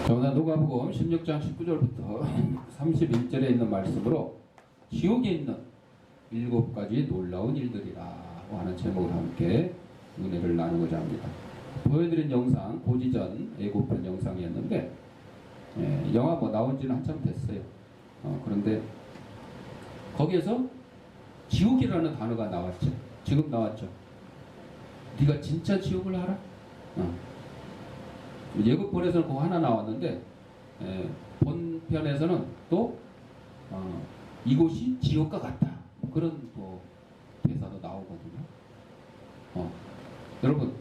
오늘 누가복음 16장 19절부터 31절에 있는 말씀으로 지옥에 있는 7가지 놀라운 일들이라 하는 제목으로 함께 은혜를 나누고자 합니다. 보여드린 영상 고지전 예고편 영상이었는데 영화 나온 지는 한참 됐어요. 그런데 거기에서 지옥이라는 단어가 나왔죠. 지금 나왔죠. 네가 진짜 지옥을 알아? 예고편에서는 그거 하나 나왔는데 본편에서는 또 이곳이 지옥과 같다 그런 또 대사도 나오거든요. 여러분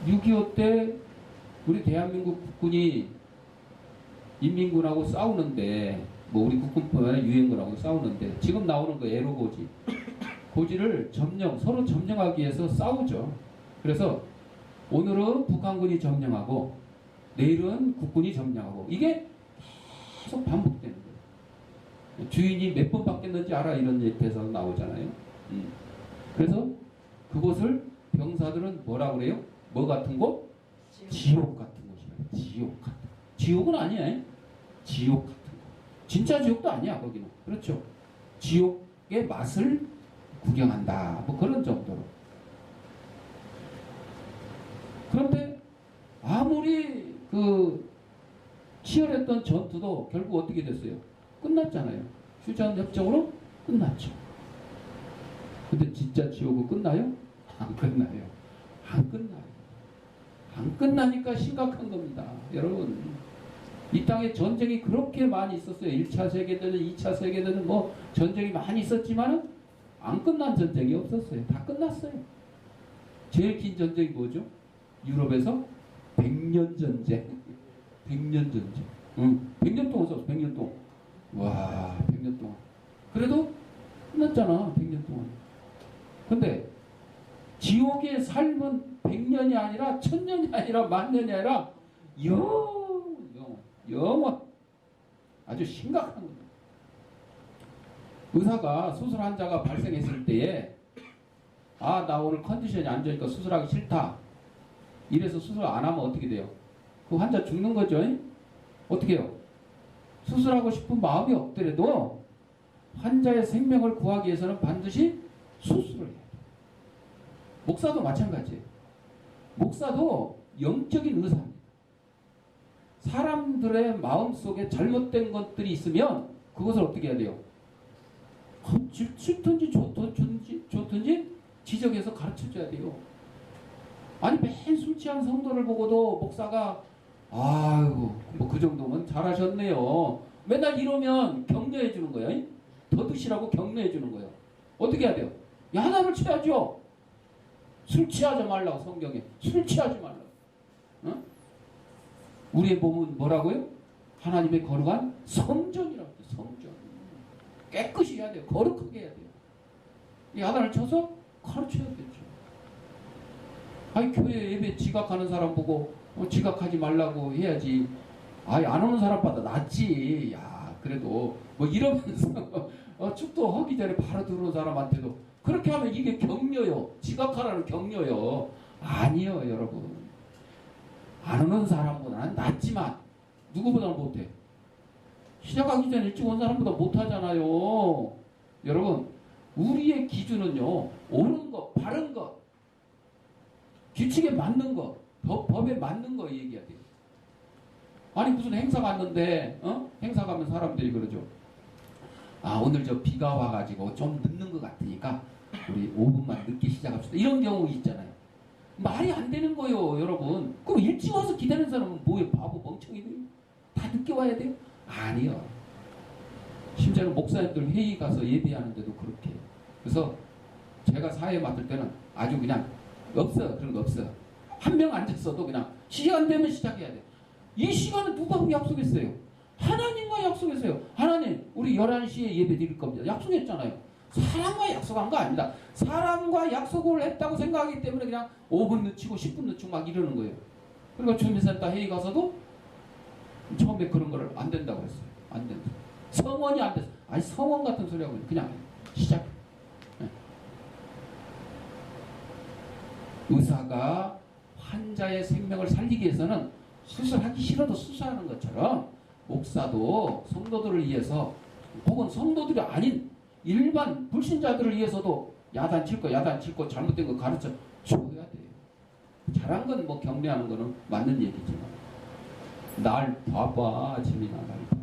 6.25 때 우리 대한민국 국군이 인민군하고 싸우는데 뭐 우리 국군뿐만 유엔군하고 싸우는데 지금 나오는 거 에로고지 고지를 서로 점령하기 위해서 싸우죠. 그래서 오늘은 북한군이 점령하고 내일은 국군이 점령하고 이게 계속 반복되는 거예요. 주인이 몇 번 바뀌었는지 알아 이런 대사가 나오잖아요. 그래서 그곳을 병사들은 뭐라 그래요? 뭐 같은 곳? 지옥 같은 곳이래요. 지옥 같은. 지옥은 아니야. 지옥 같은 곳. 진짜 지옥도 아니야 거기는. 그렇죠. 지옥의 맛을 구경한다. 뭐 그런 정도로. 그런데 아무리 치열했던 전투도 결국 어떻게 됐어요? 끝났잖아요. 휴전 협정으로 끝났죠. 근데 진짜 지옥은 끝나요? 안 끝나요. 안 끝나요. 안 끝나니까 심각한 겁니다. 여러분 이 땅에 전쟁이 그렇게 많이 있었어요. 1차 세계대전, 2차 세계대전 뭐 전쟁이 많이 있었지만 안 끝난 전쟁이 없었어요. 다 끝났어요. 제일 긴 전쟁이 뭐죠? 유럽에서 100년 전쟁. 100년 전쟁. 100년 동안 썼어. 100년 동안. 와, 100년 동안. 그래도 끝났잖아. 100년 동안. 근데 지옥의 삶은 100년이 아니라 1000년이 아니라 10,000년이 아니라 영원. 아주 심각한 겁니다. 의사가 수술 환자가 발생했을 때에 나 오늘 컨디션이 안 좋으니까 수술하기 싫다. 이래서 수술 안 하면 어떻게 돼요? 그 환자 죽는 거죠. 어떻게 해요? 수술하고 싶은 마음이 없더라도 환자의 생명을 구하기 위해서는 반드시 수술을 해야 돼요. 목사도 마찬가지예요. 목사도 영적인 의사입니다. 사람들의 마음속에 잘못된 것들이 있으면 그것을 어떻게 해야 돼요? 싫든지 좋든지 지적해서 가르쳐줘야 돼요. 아니 매일 술 취한 성도를 보고도 목사가 아이고 뭐 그 정도면 잘하셨네요. 맨날 이러면 격려해 주는 거예요. 더 드시라고 격려해 주는 거예요. 어떻게 해야 돼요? 야단을 쳐야죠. 술 취하지 말라고 성경에. 술 취하지 말라고. 우리의 몸은 뭐라고요? 하나님의 거룩한 성전이라고 해요. 성전. 깨끗이 해야 돼요. 거룩하게 해야 돼요. 야단을 쳐서 가르쳐야 되죠. 아니 교회 예배 지각하는 사람 보고 지각하지 말라고 해야지. 안 오는 사람보다 낫지. 야 그래도 뭐 이러면서 축도하기 전에 바로 들어오는 사람한테도 그렇게 하면 이게 격려요. 지각하라는 격려요. 아니요 여러분. 안 오는 사람보다는 낫지만 누구보다는 못해. 시작하기 전에 일찍 온 사람보다 못하잖아요. 여러분 우리의 기준은요. 옳은 것, 바른 것, 규칙에 맞는 거, 법에 맞는 거 얘기해야 돼요. 아니 무슨 행사 갔는데 행사 가면 사람들이 그러죠. 오늘 저 비가 와가지고 좀 늦는 것 같으니까 우리 5분만 늦게 시작합시다. 이런 경우 있잖아요. 말이 안 되는 거예요 여러분. 그럼 일찍 와서 기다리는 사람은 뭐예요? 바보 멍청이들. 다 늦게 와야 돼요? 아니요. 심지어는 목사님들 회의 가서 예배하는데도 그렇게 해요. 그래서 제가 사회 맡을 때는 아주 그냥 없어. 그런 거 없어. 한 명 앉았어도 그냥 시간 되면 시작해야 돼. 이 시간은 누가 약속했어요? 하나님과 약속했어요. 하나님 우리 11시에 예배 드릴 겁니다. 약속했잖아요. 사람과 약속한 거 아닙니다. 사람과 약속을 했다고 생각하기 때문에 그냥 5분 늦추고 10분 늦추고 막 이러는 거예요. 그리고 주민센터 회의 가서도 처음에 그런 거를 안 된다고 했어요. 안 된다. 성원이 안 됐어. 아니 성원 같은 소리 하고 그냥 시작. 의사가 환자 환자의 생명을 살리기 위해서는 수술하기 싫어도 수술하는 것처럼 목사도 성도들을 위해서 혹은 성도들이 아닌 일반 불신자들을 위해서도 야단칠 거 잘못된 거 가르쳐 줘야 돼요. 잘한 건 뭐 격려하는 거는 맞는 얘기지만 날 봐봐 지민아 날 봐봐.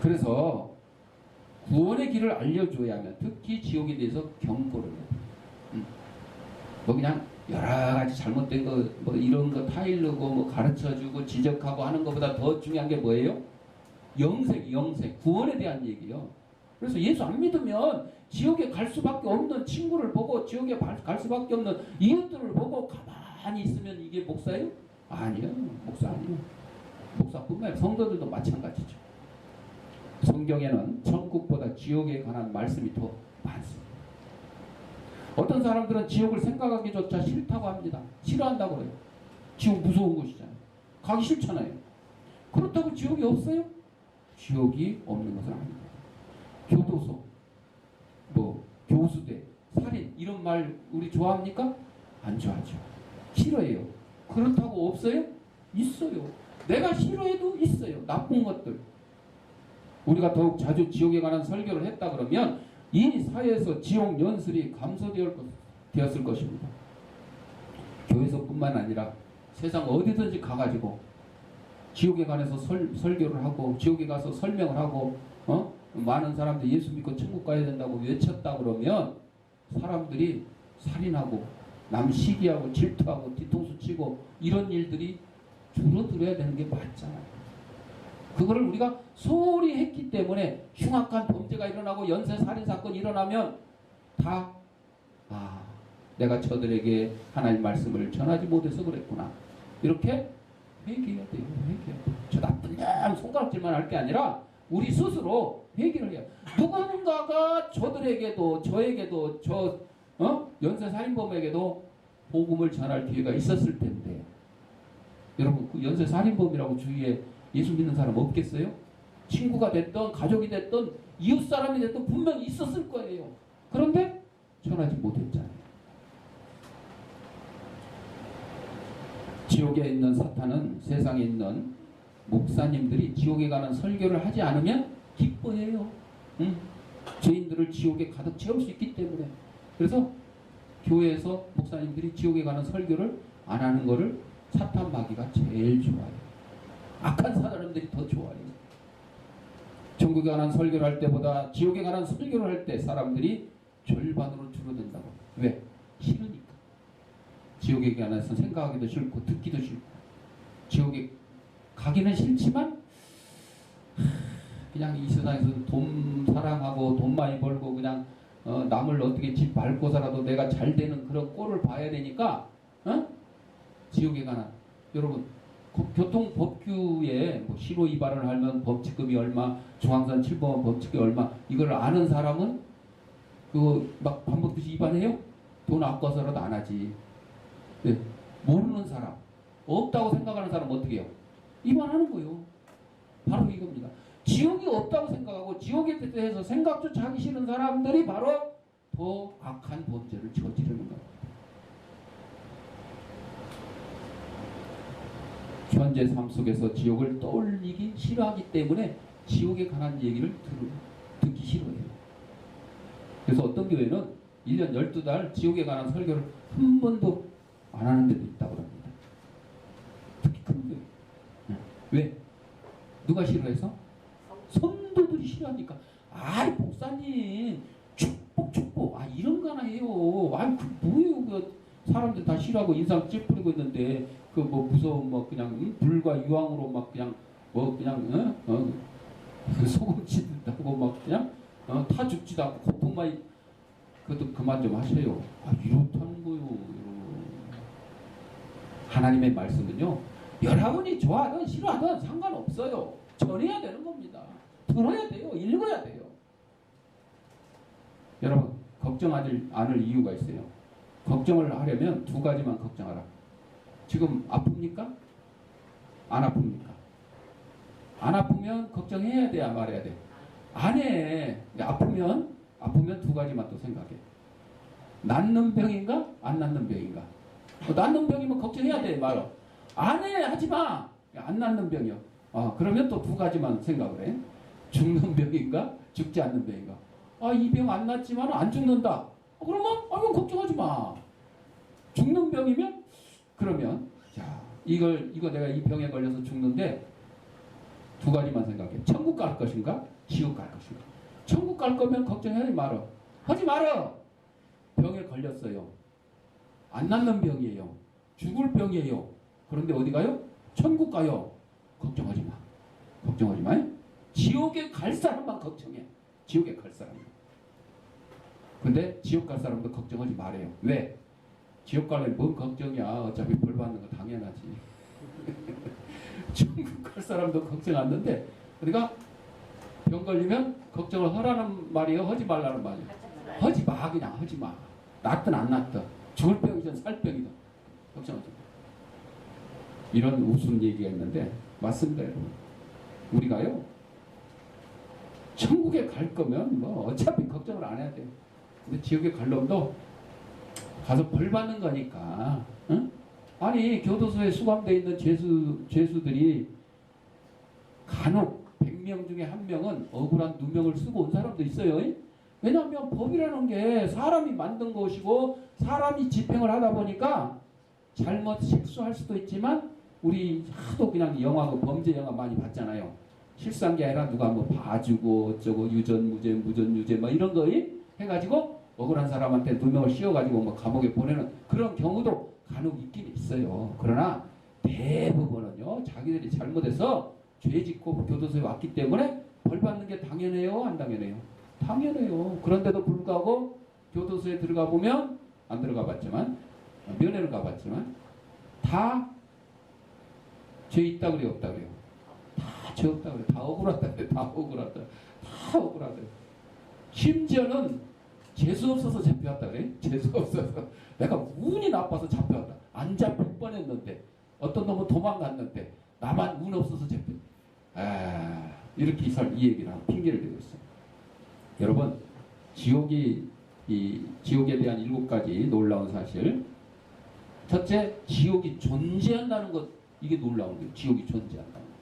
그래서 구원의 길을 알려줘야 하면 특히 지옥에 대해서 경고를 해요. 뭐 그냥 여러 가지 잘못된 거 뭐 이런 거 타일르고 뭐 가르쳐주고 지적하고 하는 것보다 더 중요한 게 뭐예요? 영생 구원에 대한 얘기요. 그래서 예수 안 믿으면 지옥에 갈 수밖에 없는 친구를 보고 지옥에 갈 수밖에 없는 이웃들을 보고 가만히 있으면 이게 목사예요? 아니요. 목사 아니에요. 목사뿐만 아니라 성도들도 마찬가지죠. 성경에는 천국보다 지옥에 관한 말씀이 더 많습니다. 어떤 사람들은 지옥을 생각하기조차 싫다고 합니다. 싫어한다고 그래요. 지옥 무서운 곳이잖아요. 가기 싫잖아요. 그렇다고 지옥이 없어요? 지옥이 없는 것은 아닙니다. 교도소, 뭐 교수대, 살인 이런 말 우리 좋아합니까? 안 좋아하죠. 싫어해요. 그렇다고 없어요? 있어요. 내가 싫어해도 있어요. 나쁜 것들. 우리가 더욱 자주 지옥에 관한 설교를 했다 그러면 이 사회에서 지옥 연설이 감소되었을 것입니다. 교회에서뿐만 아니라 세상 어디든지 가가지고 지옥에 관해서 설교를 하고 지옥에 가서 설명을 하고 많은 사람들이 예수 믿고 천국 가야 된다고 외쳤다 그러면 사람들이 살인하고 남 시기하고 질투하고 뒤통수 치고 이런 일들이 줄어들어야 되는 게 맞잖아요. 그거를 우리가 소홀히 했기 때문에 흉악한 범죄가 일어나고 연쇄 살인 사건이 일어나면 다 내가 저들에게 하나님 말씀을 전하지 못해서 그랬구나. 이렇게 회개해야 돼요. 회개해야 돼요. 저 나쁜 놈 손가락질만 할 게 아니라 우리 스스로 회개를 해요. 누군가가 저들에게도 저에게도 연쇄 살인범에게도 복음을 전할 기회가 있었을 텐데 여러분 그 연쇄 살인범이라고 주위에 예수 믿는 사람 없겠어요? 친구가 됐던 가족이 됐던 이웃 사람이 됐던 분명히 있었을 거예요. 그런데 전하지 못했잖아요. 지옥에 있는 사탄은 세상에 있는 목사님들이 지옥에 가는 설교를 하지 않으면 기뻐해요. 죄인들을 지옥에 가득 채울 수 있기 때문에. 그래서 교회에서 목사님들이 지옥에 가는 설교를 안 하는 거를 사탄 마귀가 제일 좋아해요. 악한 사람들이 더 좋아해요. 천국에 관한 설교를 할 때보다 지옥에 관한 설교를 할 때 사람들이 절반으로 줄어든다고. 왜? 싫으니까. 지옥에 관해서 생각하기도 싫고 듣기도 싫고 지옥에 가기는 싫지만 그냥 이 세상에서 돈 사랑하고 돈 많이 벌고 그냥 남을 어떻게 집 밟고 살아도 내가 잘 되는 그런 꼴을 봐야 되니까 지옥에 가는 여러분 교통법규에 뭐 신호 위반을 하면 범칙금이 얼마 중앙선 7번 범칙금이 얼마 이걸 아는 사람은 그거 막 밥 먹듯이 위반해요? 돈 아까워서라도 안 하지. 네. 모르는 사람 없다고 생각하는 사람 어떻게 해요? 위반하는 거예요. 바로 이겁니다. 지옥이 없다고 생각하고 지옥에 대해서 생각조차 하기 싫은 사람들이 바로 더 악한 범죄를 저지르는 거예요. 현재 삶 속에서 지옥을 떠올리기 싫어하기 때문에 지옥에 관한 얘기를 듣기 싫어해요. 그래서 어떤 교회는 1년 12달 지옥에 관한 설교를 한 번도 안 하는 데도 있다고 합니다. 특히 큰 교회. 왜? 누가 싫어해서? 성도들이 싫어하니까. 아이 목사님 축복 이런 거 하나 해요. 그 뭐예요? 그 사람들 다 싫어하고 인상 찌푸리고 있는데 그 뭐 무서운 뭐 그냥 불과 유황으로 막 그냥 뭐 그냥 그 소금 치듯하고 막 그냥 타 죽지도 않고 고통만 그것도 그만 좀 하세요. 이렇다는 거요. 하나님의 말씀은요. 여러분이 좋아하든 싫어하든 상관없어요. 전해야 되는 겁니다. 들어야 돼요. 읽어야 돼요. 여러분 걱정하지 않을 이유가 있어요. 걱정을 하려면 두 가지만 걱정하라. 지금 아픕니까? 안 아픕니까? 안 아프면 걱정해야 돼야 말해야 돼. 안 해. 아프면 두 가지만 또 생각해. 낫는 병인가? 안 낫는 병인가? 낫는 병이면 걱정해야 돼, 말어. 안 해, 하지 마! 안 낫는 병이요. 그러면 또 두 가지만 생각을 해. 죽는 병인가? 죽지 않는 병인가? 이 병 안 낫지만 안 죽는다. 그러면, 이건 걱정하지 마. 죽는 병이면? 그러면, 자, 이거 내가 이 병에 걸려서 죽는데, 두 가지만 생각해. 천국 갈 것인가? 지옥 갈 것인가? 천국 갈 거면 걱정하지 말어. 하지 말어! 병에 걸렸어요. 안 낫는 병이에요. 죽을 병이에요. 그런데 어디 가요? 천국 가요. 걱정하지 마. 걱정하지 마. 지옥에 갈 사람만 걱정해. 지옥에 갈 사람만. 근데 지옥 갈 사람도 걱정하지 말아요. 왜? 지옥 가려면 뭔 걱정이야. 어차피 벌 받는 거 당연하지. 천국 갈 사람도 걱정 안 하는데 우리가 병 걸리면 걱정을 하라는 말이에요? 하지 말라는 말이에요? 하지 마. 그냥 하지 마. 낫든 안 낫든 죽을 병이든 살 병이든 걱정하지 마. 이런 웃음 얘기가 있는데 맞습니다, 여러분. 우리가요 천국에 갈 거면 뭐 어차피 걱정을 안 해야 돼요. 근데 지옥에 갈 놈도 가서 벌 받는 거니까. 응? 아니 교도소에 수감되어 있는 죄수들이 간혹 100명 중에 한 명은 억울한 누명을 쓰고 온 사람도 있어요. 왜냐하면 법이라는 게 사람이 만든 것이고 사람이 집행을 하다 보니까 잘못 실수할 수도 있지만 우리 하도 그냥 영화 범죄 영화 많이 봤잖아요. 실수한 게 아니라 누가 뭐 봐주고 어쩌고 유전무죄 무전유죄 뭐 이런 거 해가지고 억울한 사람한테 누명을 씌워가지고 뭐 감옥에 보내는 그런 경우도 간혹 있긴 있어요. 그러나 대부분은요 자기들이 잘못해서 죄 짓고 교도소에 왔기 때문에 벌 받는 게 당연해요? 안 당연해요? 당연해요. 그런데도 불구하고 교도소에 들어가 보면 안 들어가 봤지만 면회를 가봤지만 다 죄 있다 그래요? 없다 그래요? 다 죄 없다 그래요? 다 억울하다 그래요? 다 억울하다. 다 억울하다. 심지어는 재수 없어서 잡혀왔다 그래? 재수 없어서. 내가 운이 나빠서 잡혀왔다. 안 잡힐 뻔했는데 어떤 놈은 도망갔는데 나만 운 없어서 잡혀. 이렇게 이 얘기를 하고 핑계를 대고 있어요. 여러분 지옥에 대한 7가지 놀라운 사실. 첫째, 지옥이 존재한다는 것. 이게 놀라운 거예요. 지옥이 존재한다는 것.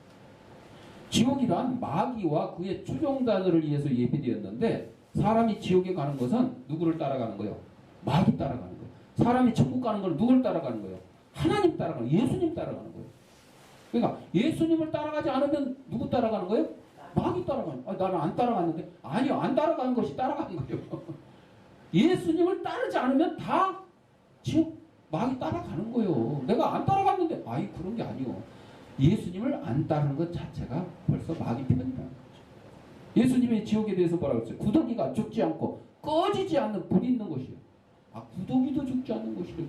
지옥이란 마귀와 그의 추종자들을 위해서 예비되었는데 사람이 지옥에 가는 것은 누구를 따라가는 거예요? 마귀 따라가는 거예요. 사람이 천국 가는 건 누굴 따라가는 거예요? 하나님 따라가는 거예요. 예수님 따라가는 거예요. 그러니까 예수님을 따라가지 않으면 누구 따라가는 거예요? 마귀 따라가는 거예요. 나는 안 따라갔는데. 아니요. 안 따라가는 것이 따라가는 거예요. 예수님을 따르지 않으면 다 지옥 마귀 따라가는 거예요. 내가 안 따라갔는데 그런 게 아니요. 예수님을 안 따르는 것 자체가 벌써 마귀 편이라는 거죠. 예수님의 지옥에 대해서 뭐라고 했어요? 구더기가 죽지 않고 꺼지지 않는 불이 있는 것이에요. 구더기도 죽지 않는 것이래.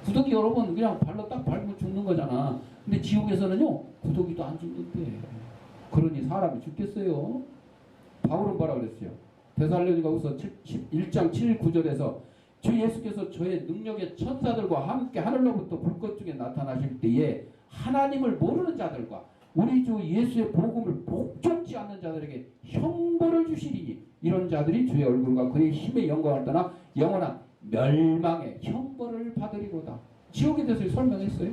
구더기 여러분 그냥 발로 딱 밟으면 죽는 거잖아. 근데 지옥에서는요 구더기도 안 죽는데. 그러니 사람이 죽겠어요? 바울은 뭐라고 그랬어요? 데살로니가후서 1장 7, 9절에서 주 예수께서 저의 능력의 천사들과 함께 하늘로부터 불꽃 중에 나타나실 때에 하나님을 모르는 자들과 우리 주 예수의 복음을 복종치 않는 자들에게 형벌을 주시리니 이런 자들이 주의 얼굴과 그의 힘의 영광을 떠나 영원한 멸망의 형벌을 받으리로다. 지옥에 대해서 설명했어요.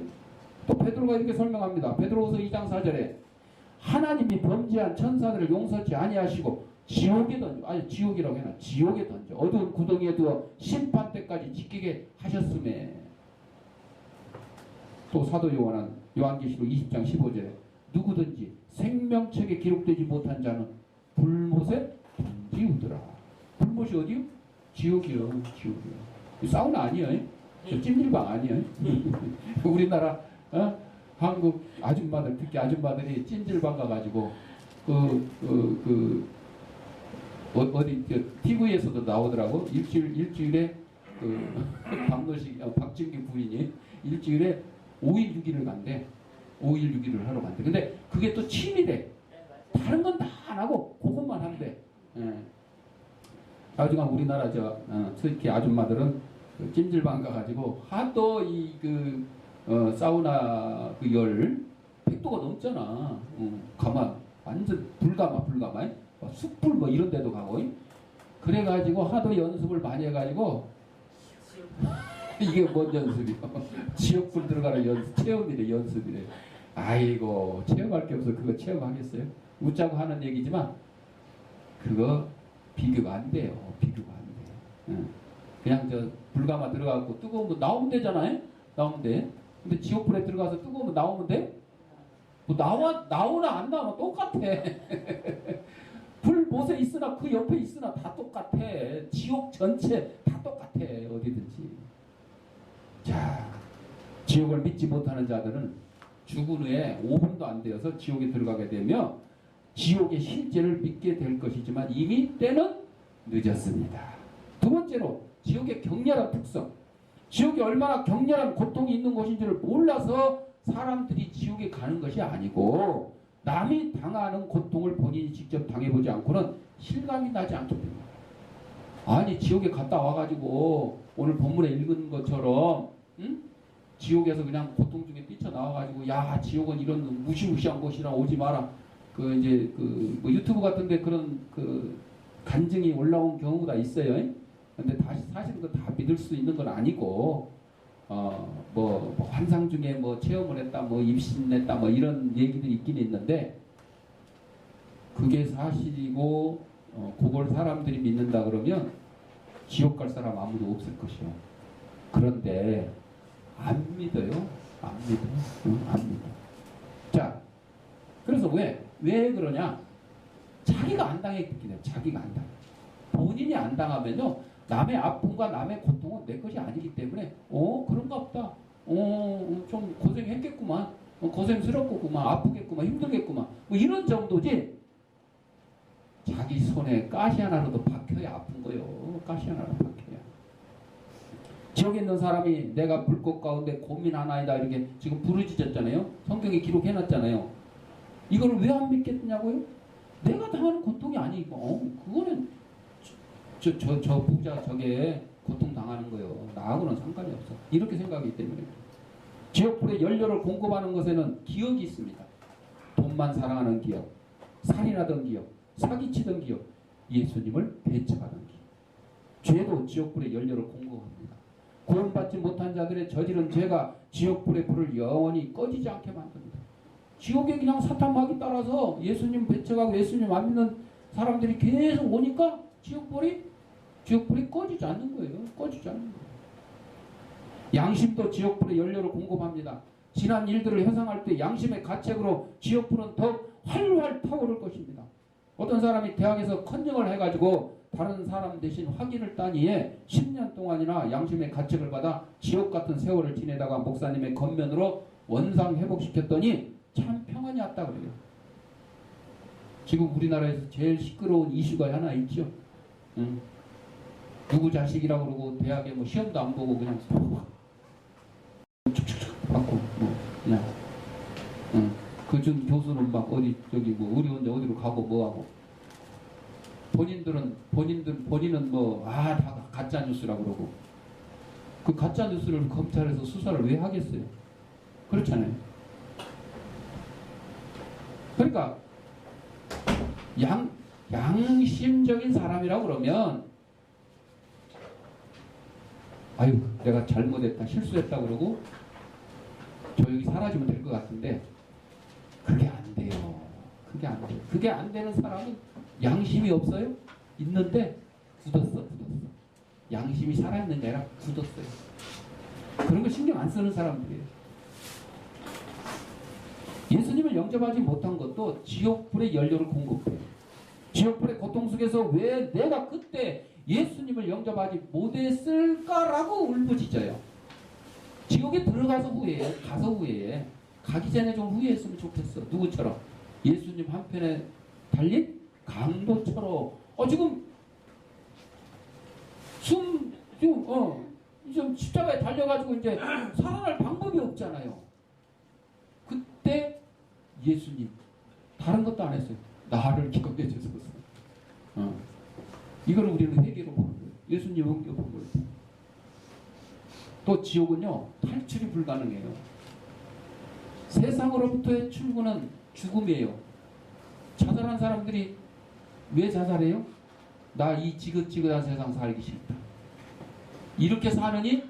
또 베드로가 이렇게 설명합니다. 베드로후서 2장 4절에 하나님이 범죄한 천사들을 용서치 아니하시고 지옥에 던져, 지옥이라고 해놔. 지옥에 던져 어두운 구덩이에 두어 심판 때까지 지키게 하셨음에. 또 사도 요한계시록 20장 15절에 누구든지 생명책에 기록되지 못한 자는 불못에 던지우더라. 불못이 어디요? 지옥이요. 지옥이요. 사우나 아니에요? 찜질방 아니에요? 우리나라 한국 아줌마들, 특히 아줌마들이 찜질방 가가지고 어디 TV에서도 나오더라고. 일주일에 박진기 부인이 일주일에 5일 6일을 간대. 5일 6일을 하러 간대. 근데 그게 또 취미래. 다른 건 다 안 하고 그것만 한대. 하여간 우리나라 특히 아줌마들은 찜질방 가가지고 하도 사우나 열 100도가 넘잖아. 완전 불가마. 숯불 이런 데도 가고. 그래가지고 하도 연습을 많이 해가지고 이게 뭔 연습이요? 지옥불 들어가는 체험이래, 연습이래. 아이고, 체험할 게 없어. 그거 체험하겠어요? 웃자고 하는 얘기지만, 그거 비교가 안 돼요. 비교가 안 돼요. 응. 그냥 불가마 들어가고 뜨거우면 나오면 되잖아요? 나오면 돼. 근데 지옥불에 들어가서 뜨거우면 나오면 돼? 뭐 나오나 안 나오나 똑같아. 불 못에 있으나 그 옆에 있으나 다 똑같아. 지옥 전체 다 똑같아. 어디든지. 자, 지옥을 믿지 못하는 자들은 죽은 후에 5분도 안 되어서 지옥에 들어가게 되며 지옥의 실제를 믿게 될 것이지만 이미 때는 늦었습니다. 두 번째로 지옥의 격렬한 특성. 지옥이 얼마나 격렬한 고통이 있는 곳인지를 몰라서 사람들이 지옥에 가는 것이 아니고 남이 당하는 고통을 본인이 직접 당해보지 않고는 실감이 나지 않기 때문에. 아니 지옥에 갔다 와가지고 오늘 본문에 읽은 것처럼 지옥에서 그냥 고통 중에 뛰쳐나와가지고 야 지옥은 이런 무시무시한 곳이라 오지 마라. 뭐 유튜브 같은데 그런 간증이 올라온 경우가 있어요. 근데 사실은 다 믿을 수 있는 건 아니고 뭐 환상 중에 뭐 체험을 했다, 뭐 입신했다, 뭐 이런 얘기들이 있긴 있는데 그게 사실이고 그걸 사람들이 믿는다 그러면 지옥 갈 사람 아무도 없을 것이요. 그런데 안 믿어요. 안 믿어. 안 믿어. 자, 그래서 왜 그러냐? 자기가 안 당했기 때문에. 자기가 안 당해. 본인이 안 당하면요. 남의 아픔과 남의 고통은 내 것이 아니기 때문에 그런가 보다. 좀 고생했겠구만. 고생스럽겠구만. 아프겠구만. 힘들겠구만. 뭐 이런 정도지. 자기 손에 가시 하나라도 박혀야 아픈 거요. 가시 하나라도 박혀야. 지옥에 있는 사람이 내가 불꽃 가운데 고민 하나이다 이렇게 지금 부르짖었잖아요. 성경에 기록해놨잖아요. 이걸 왜 안 믿겠냐고요? 내가 당하는 고통이 아니고 그거는 저 부자 저게 고통당하는 거예요. 나하고는 상관이 없어. 이렇게 생각하기 때문에. 지옥불에 연료를 공급하는 것에는 기억이 있습니다. 돈만 사랑하는 기억, 살인하던 기억, 사기치던 기억, 예수님을 배척하는 기억. 죄도 지옥불에 연료를 공급합니다. 구원받지 못한 자들의 저지른 죄가 지옥불의 불을 영원히 꺼지지 않게 만듭니다. 지옥에 그냥 사탄막이 따라서 예수님 배척하고 예수님 안 믿는 사람들이 계속 오니까 지옥불이 꺼지지 않는 거예요. 꺼지지 않는 거예요. 양심도 지옥불에 연료를 공급합니다. 지난 일들을 회상할 때 양심의 가책으로 지옥불은 더 활활 타오를 것입니다. 어떤 사람이 대학에서 컨닝을 해가지고 다른 사람 대신 확인을 따니에 10년 동안이나 양심의 가책을 받아 지옥 같은 세월을 지내다가 목사님의 겉면으로 원상 회복시켰더니 참 평안이 왔다 그래요. 지금 우리나라에서 제일 시끄러운 이슈가 하나 있죠. 누구 자식이라고 그러고 대학에 뭐 시험도 안 보고 그냥 축축축 받고 뭐 그냥 그중 교수는 막 어디 저기 뭐 우리 혼자 어디로 가고 뭐 하고 본인은 뭐 다 가짜 뉴스라고 그러고 그 가짜 뉴스를 검찰에서 수사를 왜 하겠어요? 그렇잖아요. 그러니까 양심적인 사람이라고 그러면 아유 내가 잘못했다 실수했다 그러고 조용히 사라지면 될 것 같은데 그게 안 돼요. 그게 안 돼요. 그게 안 되는 사람은 양심이 없어요? 있는데 굳었어. 양심이 살아있는 게 아니라 굳었어요. 그런 거 신경 안 쓰는 사람들이에요. 예수님을 영접하지 못한 것도 지옥불의 연료를 공급해요. 지옥불의 고통 속에서 왜 내가 그때 예수님을 영접하지 못했을까라고 울부짖어요. 지옥에 들어가서 후회해. 가서 후회해. 가기 전에 좀 후회했으면 좋겠어. 누구처럼? 예수님 한편에 달린 강도처럼. 지금 좀 십자가에 달려가지고 이제 살아날 방법이 없잖아요. 그때 예수님 다른 것도 안 했어요. 나를 기억해 주소서. 이걸 우리는 회개로 보는 거예요. 예수님 영접한 거예요. 또 지옥은요 탈출이 불가능해요. 세상으로부터의 출구는 죽음이에요. 자살한 사람들이 왜 자살해요? 나 이 지긋지긋한 세상 살기 싫다. 이렇게 사느니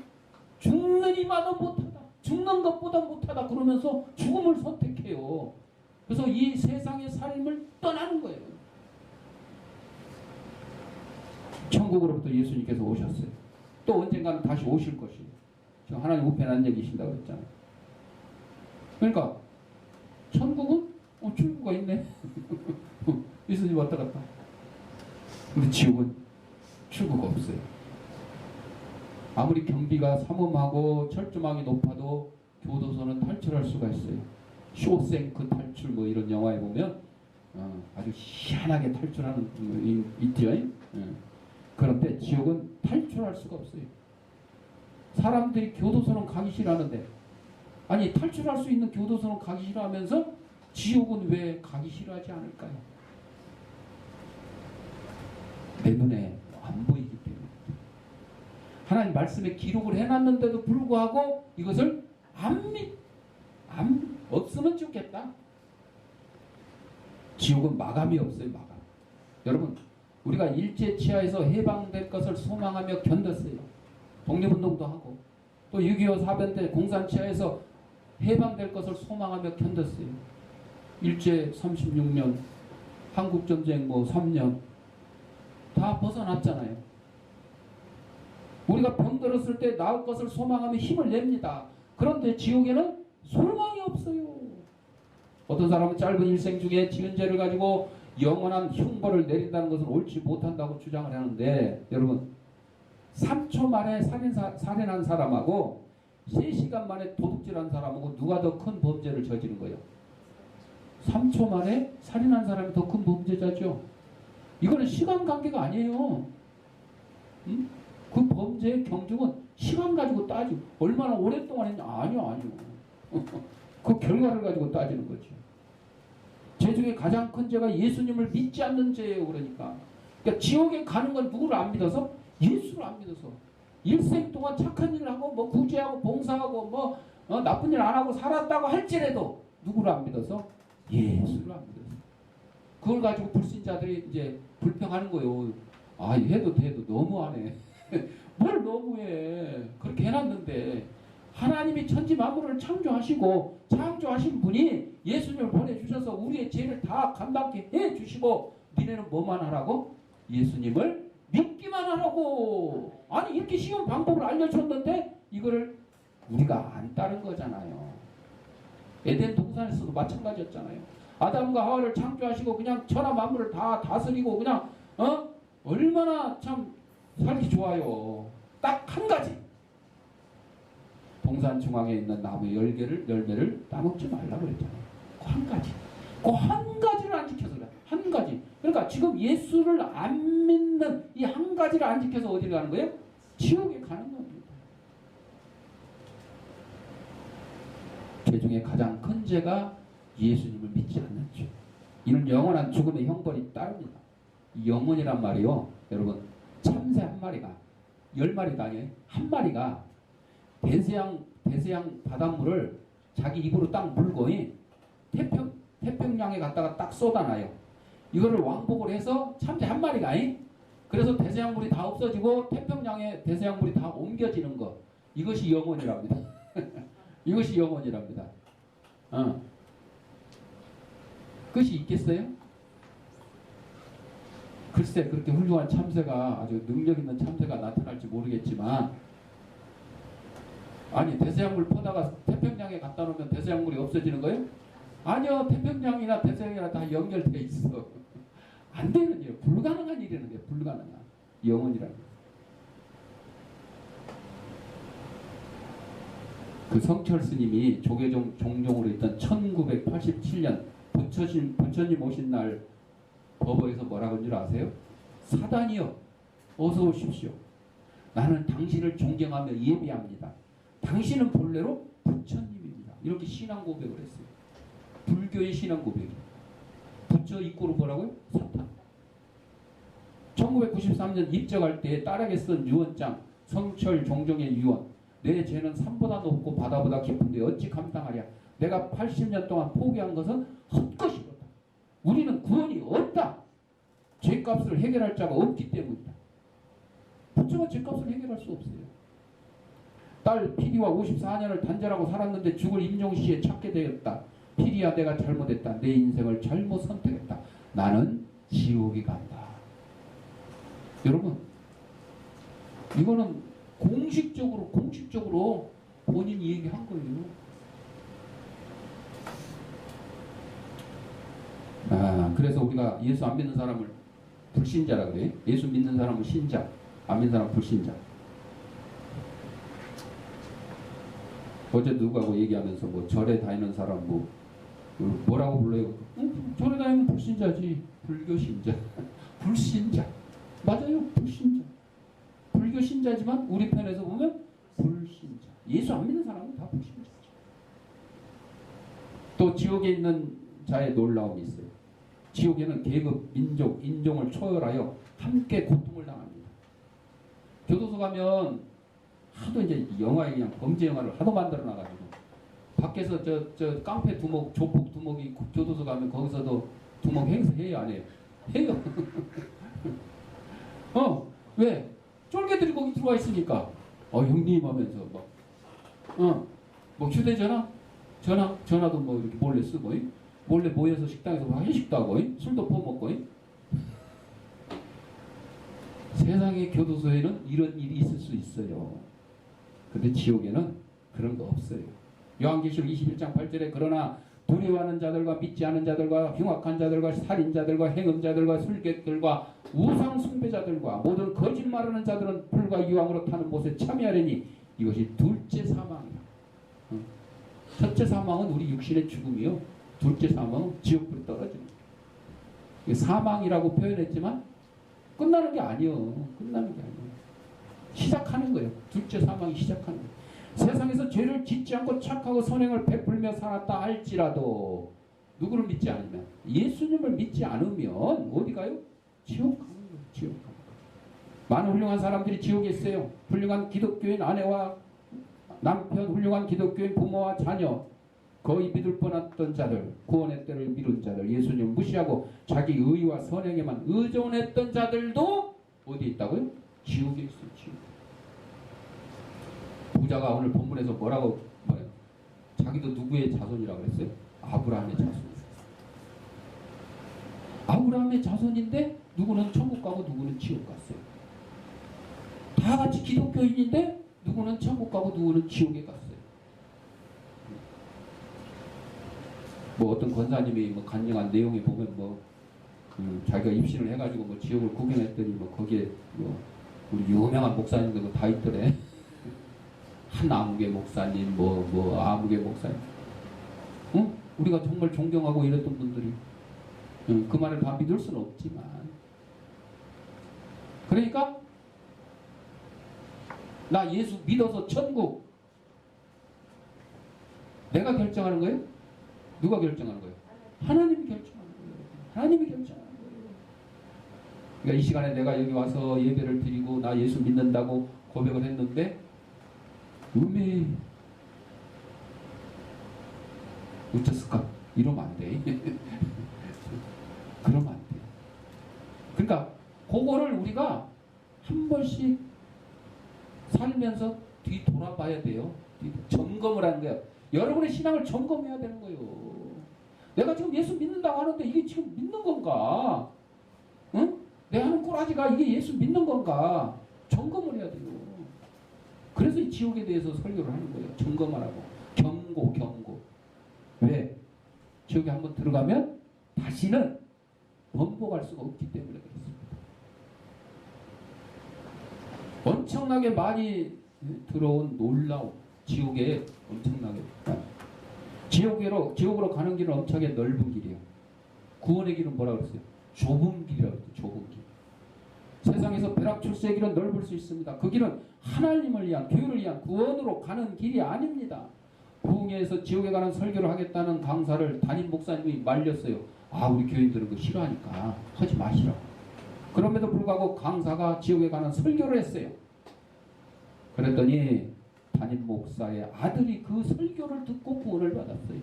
죽는 이마도 못하다. 죽는 것보다 못하다. 그러면서 죽음을 선택해요. 그래서 이 세상의 삶을 떠나는 거예요. 천국으로부터 예수님께서 오셨어요. 또 언젠가는 다시 오실 것이에요. 지금 하나님 우편에 앉아 계신다고 했잖아요. 그러니까 천국은 출구가 있네. 예수님 왔다 갔다. 근데 지옥은 출구가 없어요. 아무리 경비가 삼엄하고 철조망이 높아도 교도소는 탈출할 수가 있어요. 쇼생크 탈출 뭐 이런 영화에 보면 아주 희한하게 탈출하는 있죠. 그런데 지옥은 탈출할 수가 없어요. 사람들이 교도소는 가기 싫어하는데, 아니 탈출할 수 있는 교도소는 가기 싫어하면서 지옥은 왜 가기 싫어하지 않을까요? 내 눈에 안 보이기 때문에. 하나님 말씀에 기록을 해놨는데도 불구하고 이것을 없으면 좋겠다. 지옥은 마감이 없어요. 마감. 여러분, 우리가 일제치하에서 해방될 것을 소망하며 견뎠어요. 독립운동도 하고 또 6.25 사변 때 공산치하에서 해방될 것을 소망하며 견뎠어요. 일제 36년, 한국전쟁 3년 다 벗어났잖아요. 우리가 병들었을 때 나을 것을 소망하며 힘을 냅니다. 그런데 지옥에는 소망이 없어요. 어떤 사람은 짧은 일생 중에 지은 죄를 가지고 영원한 형벌을 내린다는 것은 옳지 못한다고 주장을 하는데, 여러분 3초 만에 살인한 사람하고 3시간 만에 도둑질한 사람하고 누가 더 큰 범죄를 저지른 거예요? 3초 만에 살인한 사람이 더 큰 범죄자죠. 이거는 시간 관계가 아니에요. 응? 그 범죄의 경중은 시간 가지고 따지고 얼마나 오랫동안 했냐? 아니요. 그 결과를 가지고 따지는 거죠. 죄 중에 가장 큰 죄가 예수님을 믿지 않는 죄예요. 그러니까 지옥에 가는 건 누구를 안 믿어서? 예수를 안 믿어서. 일생 동안 착한 일을 하고 구제하고 봉사하고 나쁜 일 안 하고 살았다고 할지라도 누구를 안 믿어서? 예수를 안 믿어서. 그걸 가지고 불신자들이 이제 불평하는 거예요. 아, 해도 돼도 너무하네. 뭘 너무해. 그렇게 해놨는데 하나님이 천지 만물을 창조하신 분이 예수님을 보내주셔서 우리의 죄를 다 감당케 해주시고, 니네는 뭐만 하라고? 예수님을 믿기만 하라고. 아니 이렇게 쉬운 방법을 알려줬는데 이거를 우리가 안 따른 거잖아요. 에덴 동산에서도 마찬가지였잖아요. 아담과 하와를 창조하시고 그냥 천하 만물을 다 다스리고 그냥 얼마나 참 살기 좋아요. 딱 한 가지, 동산 중앙에 있는 나무 열매를 따먹지 말라고 그랬잖아요. 그 한 가지. 그 한 가지를 안 지켜서 그래. 한 가지. 그러니까 지금 예수를 안 믿는 이 한 가지를 안 지켜서 어디를 가는 거예요? 지옥에 가는 겁니다. 죄 중에 가장 큰 죄가 예수님을 믿지 않는 죄. 이는 영원한 죽음의 형벌이 따릅니다. 이 영혼이란 말이요, 여러분, 참새 한 마리가 10마리도 아니에요. 한 마리가 대서양 바닷물을 자기 입으로 딱 물고 태평양에 갔다가 딱 쏟아놔요. 이거를 왕복을 해서 참새 한 마리가 그래서 대서양물이 다 없어지고 태평양에 대서양물이 다 옮겨지는 것, 이것이 영혼이랍니다. 이것이 영혼이랍니다. 그것이 있겠어요? 글쎄, 그렇게 훌륭한 참새가, 아주 능력 있는 참새가 나타날지 모르겠지만, 아니 대서양물 퍼다가 태평양에 갖다 놓으면 대서양물이 없어지는 거예요? 아니요. 태평양이나 대서양이나 다 연결되어 있어. 안 되는 일, 불가능한 일이라는 게 불가능한 영혼이라는 거. 그 성철 스님이 조계종 종종으로 있던 1987년 부처님 오신 날 법어에서 뭐라고 하는 줄 아세요? 사단이여 어서 오십시오. 나는 당신을 존경하며 예비합니다. 당신은 본래로 부처님입니다. 이렇게 신앙 고백을 했어요. 불교의 신앙 고백이. 부처 입고로 뭐라고요? 사탄. 1993년 입적할 때 딸에게 쓴 유언장, 성철 종종의 유언. 내 죄는 산보다 높고 바다보다 깊은데 어찌 감당하랴. 내가 80년 동안 포기한 것은 헛것이로다. 우리는 구원이 없다. 죄값을 해결할 자가 없기 때문이다. 부처 월세와 집값을 해결할 수 없어요. 딸 피리와 54년을 단절하고 살았는데 죽을 임종시에 찾게 되었다. 피리야, 내가 잘못했다. 내 인생을 잘못 선택했다. 나는 지옥에 간다. 여러분, 이거는 공식적으로 본인이 얘기한 거예요. 그래서 우리가 예수 안 믿는 사람을 불신자라고 그래요. 예수 믿는 사람은 신자, 안 믿는 사람은 불신자. 어제 누구하고 얘기하면서 뭐 절에 다니는 사람 뭐라고 불러요? 절에 다니면 불신자지. 불교신자. 불신자. 맞아요. 불신자. 불교신자지만 우리 편에서 보면 불신자. 예수 안 믿는 사람은 다 불신자죠. 또 지옥에 있는 자의 놀라움이 있어요. 지옥에는 계급, 민족, 인종을 초월하여 함께 고통을 당합니다. 교도소 가면 하도 이제 영화에 그냥 범죄 영화를 하도 만들어 놔가지고 밖에서 저 깡패 두목, 조폭 두목이 교도소 가면 거기서도 두목 행사 해요, 안 해요? 해요. 왜? 쫄개들이 거기 들어와 있으니까. 형님 하면서 뭐 휴대전화? 전화도 뭐 이렇게 몰래 쓰고, 몰래 모여서 식당에서 회식도 하고, 술도 퍼먹고. 세상의 교도소에는 이런 일이 있을 수 있어요. 근데 지옥에는 그런 거 없어요. 요한계시록 21장 8절에 그러나 두려워하는 자들과 믿지 않은 자들과 흉악한 자들과 살인자들과 행음자들과 술객들과 우상 숭배자들과 모든 거짓말하는 자들은 불과 유황으로 타는 못에 참여하려니 이것이 둘째 사망이야. 첫째 사망은 우리 육신의 죽음이요. 둘째 사망은 지옥불에 떨어지는 거예요. 사망이라고 표현했지만 끝나는 게 아니요. 끝나는 게 아니에요. 시작하는 거예요. 둘째 사망이 시작하는 거예요. 세상에서 죄를 짓지 않고 착하고 선행을 베풀며 살았다 할지라도 누구를 믿지 않으면, 예수님을 믿지 않으면 어디 가요? 지옥 가는 거예요. 지옥 가는 거예요. 많은 훌륭한 사람들이 지옥에 있어요. 훌륭한 기독교인 아내와 남편, 훌륭한 기독교인 부모와 자녀, 거의 믿을 뻔했던 자들, 구원의 때를 미룬 자들, 예수님 무시하고 자기 의와 선행에만 의존했던 자들도 어디 있다고요? 지옥에 있어요. 지옥. 부자가 오늘 본문에서 뭐라고 말해요? 자기도 누구의 자손이라고 그랬어요? 아브라함의 자손. 아브라함의 자손인데 누구는 천국 가고 누구는 지옥 갔어요. 다 같이 기독교인인데 누구는 천국 가고 누구는 지옥에 갔어요. 뭐 어떤 권사님이 뭐 간증한 내용에 보면 자기가 입신을 해가지고 뭐 지옥을 구경했더니 뭐 거기에 뭐 우리 유명한 목사님들 뭐 다 있더래. 한 아무개 목사님, 아무개 목사님. 우리가 정말 존경하고 이랬던 분들이 그 말을 다 믿을 수는 없지만, 그러니까 나 예수 믿어서 천국 내가 결정하는 거예요? 누가 결정하는 거예요? 하나님이 결정하는 거예요. 하나님이 결정하는 거예요. 그러니까 이 시간에 내가 여기 와서 예배를 드리고 나 예수 믿는다고 고백을 했는데 어쩌을까? 이러면 안 돼. 그러면 안 돼. 그러니까 그거를 우리가 한 번씩 살면서 뒤돌아봐야 돼요. 점검을 하는 거예요. 여러분의 신앙을 점검해야 되는 거예요. 내가 지금 예수 믿는다고 하는데 이게 지금 믿는 건가? 응? 내가 하는 꼬라지가 이게 예수 믿는 건가? 점검을 해야 돼요. 그래서 이 지옥에 대해서 설교를 하는 거예요. 점검하라고. 경고. 왜? 지옥에 한번 들어가면 다시는 번복할 수가 없기 때문에 그렇습니다. 엄청나게 많이 들어온 놀라운 지옥에 엄청나게 지옥으로 가는 길은 엄청나게 넓은 길이에요. 구원의 길은 뭐라고 그랬어요? 좁은 길이라고 그랬어요. 좁은 길. 세상에서 벼락출세의 길은 넓을 수 있습니다. 그 길은 하나님을 위한, 교회를 위한 구원으로 가는 길이 아닙니다. 부흥회에서 지옥에 가는 설교를 하겠다는 강사를 담임 목사님이 말렸어요. 우리 교인들은 그거 싫어하니까 하지 마시라고. 그럼에도 불구하고 강사가 지옥에 가는 설교를 했어요. 그랬더니 담임 목사의 아들이 그 설교를 듣고 구원을 받았어요.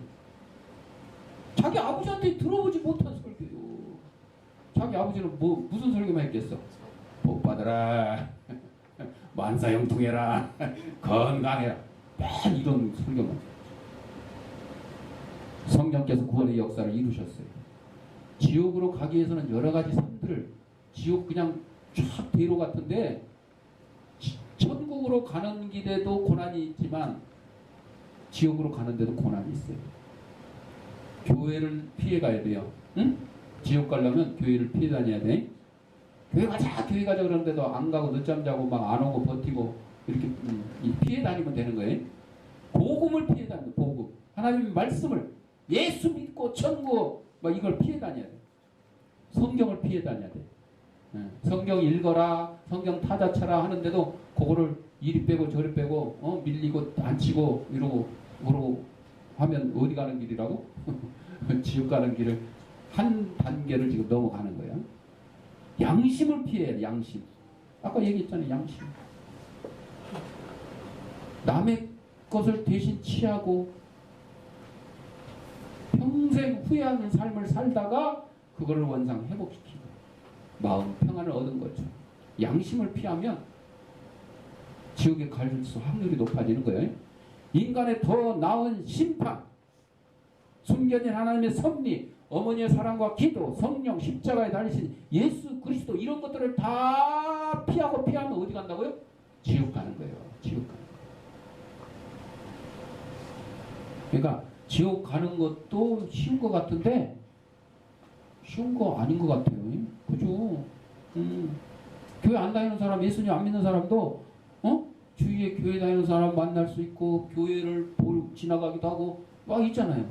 자기 아버지한테 들어보지 못한 설교요. 자기 아버지는 무슨 설교만 했겠어? 복 받아라. 만사형통해라, 건강해라, 맨 이런 설교만. 성령께서 구원의 역사를 이루셨어요. 지옥으로 가기 위해서는 여러 가지 삶들을, 지옥 그냥 쫙 대로 같은데 천국으로 가는 길에도 고난이 있지만 지옥으로 가는데도 고난이 있어요. 교회를 피해 가야 돼요. 응? 지옥 가려면 교회를 피해 다녀야 돼. 교회 가자 교회 가자 그러는데도 안 가고 늦잠 자고 막 안 오고 버티고 이렇게 피해 다니면 되는 거예요. 복음을 피해 다니는 복음. 하나님의 말씀을 예수 믿고 천국 막 이걸 피해 다녀야 돼. 성경을 피해 다녀야 돼. 성경 읽어라, 성경 타자 쳐라 하는데도 그거를 이리 빼고 저리 빼고 밀리고 안 치고 이러고 그러고 하면 어디 가는 길이라고? 지옥 가는 길을 한 단계를 지금 넘어가는 거야. 양심을 피해. 양심. 아까 얘기했잖아요. 양심. 남의 것을 대신 취하고 평생 후회하는 삶을 살다가 그거를 원상 회복시키고 마음 평안을 얻은 거죠. 양심을 피하면 지옥에 갈 확률이 높아지는 거예요. 인간의 더 나은 심판, 숨겨진 하나님의 섭리, 어머니의 사랑과 기도, 성령, 십자가에 달리신 예수 그리스도 이런 것들을 다 피하면 어디 간다고요? 지옥 가는 거예요. 지옥 가는 거예요. 그러니까 지옥 가는 것도 쉬운 것 같은데 쉬운 거 아닌 것 같아요. 그죠? 교회 안 다니는 사람, 예수님 안 믿는 사람도 주위에 교회 다니는 사람 만날 수 있고 교회를 지나가기도 하고 막 있잖아요.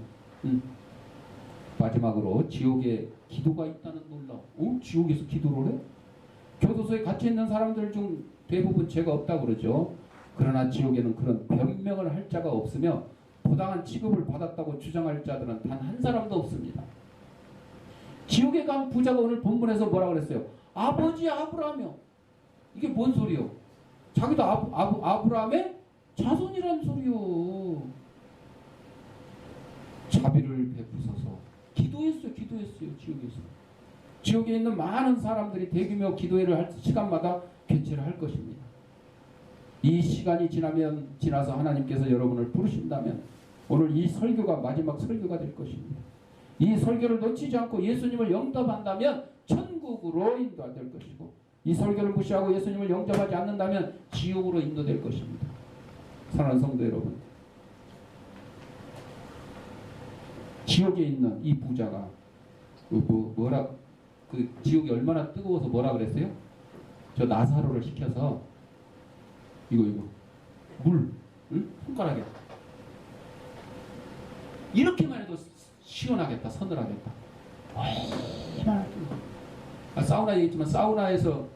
마지막으로 지옥에 기도가 있다는 놀라움. 지옥에서 기도를 해? 교도소에 갇혀 있는 사람들 중 대부분 죄가 없다고 그러죠. 그러나 지옥에는 그런 변명을 할 자가 없으며 부당한 취급을 받았다고 주장할 자들은 단 한 사람도 없습니다. 지옥에 간 부자가 오늘 본문에서 뭐라 그랬어요? 아버지 아브라함이요. 이게 뭔 소리요? 자기도 아브라함의 자손이란 소리요. 자비를 베푸소서. 기도했어요. 지옥에서. 지옥에 있는 많은 사람들이 대규모 기도회를 할 시간마다 개최를 할 것입니다. 이 시간이 지나서 하나님께서 여러분을 부르신다면 오늘 이 설교가 마지막 설교가 될 것입니다. 이 설교를 놓치지 않고 예수님을 영접한다면 천국으로 인도될 것이고 이 설교를 무시하고 예수님을 영접하지 않는다면 지옥으로 인도될 것입니다. 사랑하는 성도 여러분, 지옥에 있는 이 부자가 그 지옥이 얼마나 뜨거워서 뭐라 그랬어요? 저 나사로를 시켜서 이거 물 손가락에 이렇게만 해도 시원하겠다, 서늘하겠다. 사우나 얘기했지만 사우나에서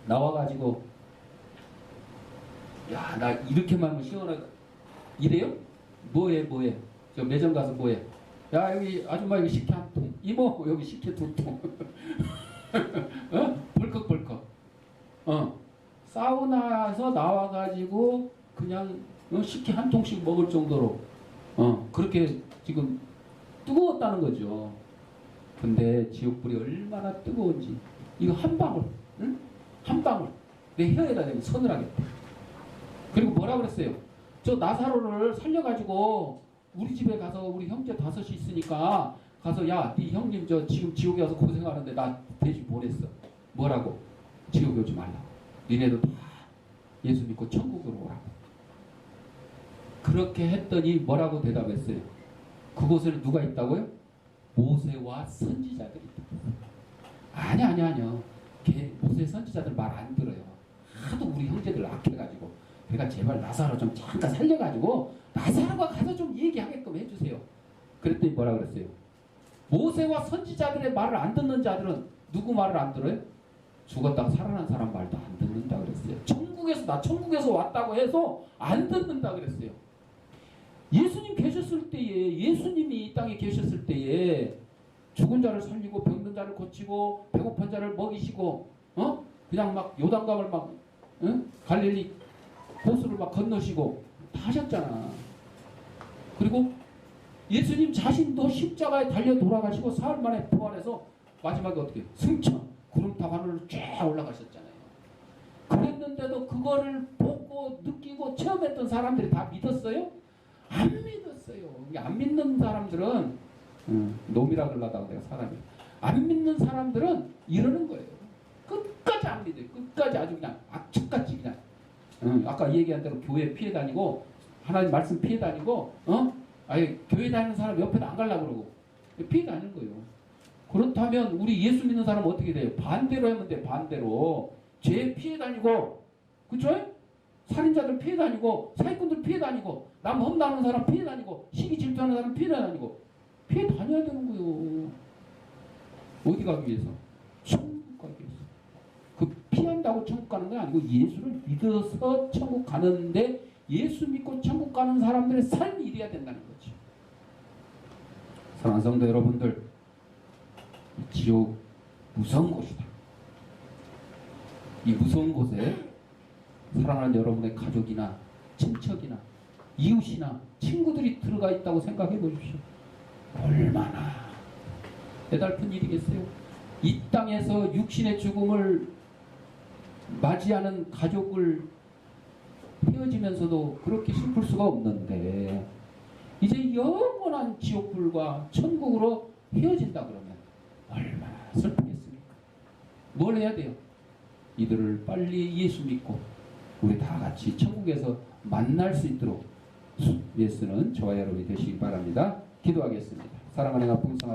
나와가지고 야 나 이렇게만 하면 시원하다 이래요? 뭐해? 저 매점 가서 뭐해? 야 여기 아줌마 여기 식혜 한 통, 이모 여기 식혜 2통. 벌컥벌컥. 사우나에서 나와가지고 그냥 식혜 한 통씩 먹을 정도로 그렇게 지금 뜨거웠다는 거죠. 근데 지옥불이 얼마나 뜨거운지 이거 한 방울, 한 방울 내 혀에다 대면 서늘하겠다. 그리고 뭐라 그랬어요? 저 나사로를 살려가지고 우리 집에 가서 우리 형제 5이 있으니까 가서 야, 네 형님 저 지금 지옥에 와서 고생하는데 나 대신 보냈어. 뭐라고? 지옥에 오지 말라고. 니네도 다 예수 믿고 천국으로 오라고. 그렇게 했더니 뭐라고 대답했어요? 그곳에는 누가 있다고요? 모세와 선지자들이 있다. 아니요. 모세 선지자들 말 안 들어요. 하도 우리 형제들 악해가지고 그러니까 제발 나사로 좀 잠깐 살려가지고 나사로가 가서 좀 얘기하게끔 해주세요. 그랬더니 뭐라 그랬어요? 모세와 선지자들의 말을 안 듣는 자들은 누구 말을 안 들어요? 죽었다가 살아난 사람 말도 안 듣는다 그랬어요. 천국에서 왔다고 해서 안 듣는다 그랬어요. 예수님 계셨을 때에, 예수님이 이 땅에 계셨을 때에 죽은 자를 살리고 병든 자를 고치고 배고픈 자를 먹이시고 그냥 막 요단강을 막 갈릴리 호수를 막 건너시고 다 하셨잖아. 그리고 예수님 자신도 십자가에 달려 돌아가시고 사흘 만에 부활해서 마지막에 어떻게 승천 구름탑 하늘로 쫙 올라가셨잖아요. 그랬는데도 그거를 보고 느끼고 체험했던 사람들이 다 믿었어요? 안 믿었어요. 안 믿는 사람들은 놈이라 그러려다가 내가 사람이 안 믿는 사람들은 이러는 거예요. 끝까지 안 믿어요. 끝까지 아주 그냥 악착같이 그냥 아까 얘기한 대로 교회 피해 다니고 하나님 말씀 피해 다니고 아예 교회 다니는 사람 옆에도 안 가려고 그러고 피해 다니는 거예요. 그렇다면 우리 예수 믿는 사람은 어떻게 돼요? 반대로 하면 돼. 반대로 죄 피해 다니고 그쵸? 살인자들 피해 다니고 사기꾼들 피해 다니고 남 험나는 사람 피해 다니고 시기 질투하는 사람 피해 다니고 피해 다녀야 되는 거예요. 어디 가기 위해서? 천국 가기 위해서. 그 피한다고 천국 가는 건 아니고 예수를 믿어서 천국 가는데 예수 믿고 천국 가는 사람들의 삶이 이래야 된다는 거죠. 사랑하는 성도 여러분들, 지옥 무서운 곳이다. 이 무서운 곳에 사랑하는 여러분의 가족이나 친척이나 이웃이나 친구들이 들어가 있다고 생각해 보십시오. 얼마나 애달픈 일이겠어요. 이 땅에서 육신의 죽음을 맞이하는 가족을 헤어지면서도 그렇게 슬플 수가 없는데 이제 영원한 지옥불과 천국으로 헤어진다 그러면 얼마나 슬프겠습니까? 뭘 해야 돼요? 이들을 빨리 예수 믿고 우리 다 같이 천국에서 만날 수 있도록 예수는 저와 여러분이 되시기 바랍니다. 기도하겠습니다. 사랑하는 아픈 성아